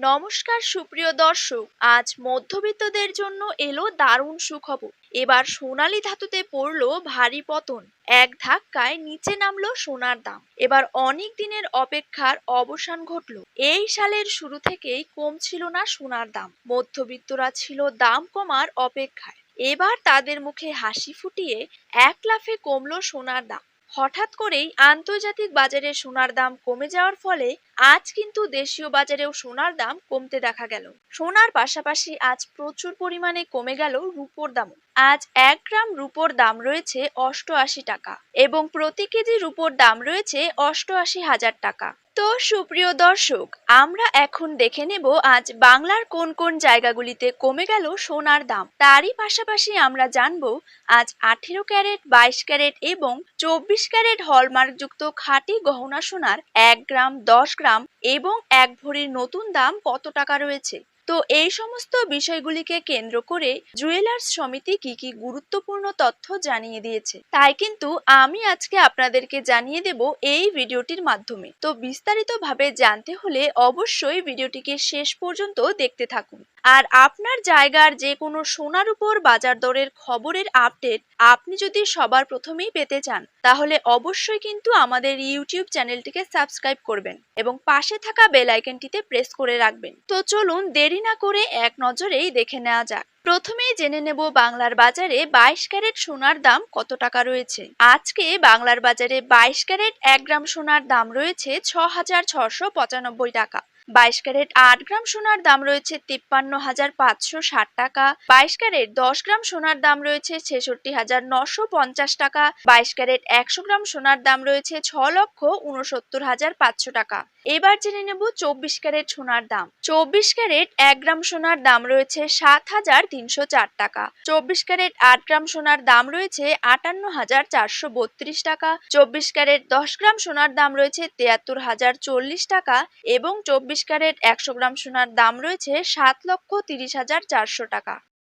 নমস্কার সুপ্রিয় দর্শক, আজ মধ্যবিত্তদের জন্য এলো দারুণ সুখবর। এবার সোনালী ধাতুতে পড়লো ভারী পতন। এক ধাক্কায় নিচে নামলো সোনার দাম। এবার অনেক দিনের অপেক্ষার অবসান ঘটলো। এই সালের শুরু থেকেই কমছিল না সোনার দাম। মধ্যবিত্তরা ছিল দাম কমার অপেক্ষায়। এবার তাদের মুখে হাসি ফুটিয়ে এক লাফে কমলো সোনার দাম। হঠাৎ করেই আন্তর্জাতিক বাজারে সোনার দাম কমে যাওয়ার ফলে আজ কিন্তু দেশীয় বাজারেও সোনার দাম কমতে দেখা গেল। সোনার পাশাপাশি আজ প্রচুর পরিমাণে কমে গেল রূপোর দাম। আজ 1 গ্রাম রূপোর দাম রয়েছে 88 টাকা এবং প্রতি কেজি রূপোর দাম রয়েছে 88,000 টাকা। তো সুপ্রিয় দর্শক, আমরা এখন দেখে নেব আজ বাংলার কোন কোন জায়গাগুলিতে কমে গেল সোনার দাম। তারই পাশাপাশি আমরা জানবো আজ 18 ক্যারেট, 22 ক্যারেট এবং 24 ক্যারেট হলমার্কযুক্ত খাঁটি গহনা সোনার 1 গ্রাম, 10 গ্রাম এবং 1 ভরির নতুন দাম কত টাকা রয়েছে। তো এই সমস্ত বিষয়গুলিকে কেন্দ্র করে জুয়েলার্স সমিতি কি কি গুরুত্বপূর্ণ তথ্য জানিয়ে দিয়েছে, তাই কিন্তু আমি আজকে আপনাদেরকে জানিয়ে দেব এই ভিডিওটির মাধ্যমে। তো বিস্তারিতভাবে জানতে হলে অবশ্যই ভিডিওটিকে শেষ পর্যন্ত দেখতে থাকুন। আর আপনার জায়গার যে কোনো সোনার উপর বাজার দরের খবরের আপডেট আপনি যদি সবার প্রথমেই পেতে চান, তাহলে অবশ্যই কিন্তু আমাদের ইউটিউব চ্যানেলটিকে সাবস্ক্রাইব করবেন এবং পাশে থাকা বেল আইকনটিতে প্রেস করে রাখবেন। তো চলুন দেরি না করে এক নজরেই দেখে নেওয়া যাক। প্রথমেই জেনে নেব বাংলার বাজারে 22 ক্যারেট সোনার দাম কত টাকা রয়েছে। আজকে বাংলার বাজারে 22 ক্যারেট 1 গ্রাম সোনার দাম রয়েছে 6,695 টাকা। 22 ক্যারেট 8 গ্রাম সোনার দাম রয়েছে 53,560 টাকা। 22 ক্যারেট 10 গ্রাম সোনার দাম রয়েছে 66,950 টাকা। 22 ক্যারেট 100 গ্রাম সোনার দাম রয়েছে 6,69,500 টাকা। এবার জেনে নেব 24 ক্যারেট সোনার দাম। 24 ক্যারেট 1 গ্রাম সোনার দাম রয়েছে 7,304 টাকা। 24 ক্যারেট 8 গ্রাম সোনার দাম রয়েছে 58,432 টাকা। 24 ক্যারেট 10 গ্রাম সোনার দাম রয়েছে 73,040 টাকা এবং 24 ক্যারেট 100 গ্রাম সোনার দাম রয়েছে 7,30,400 টাকা।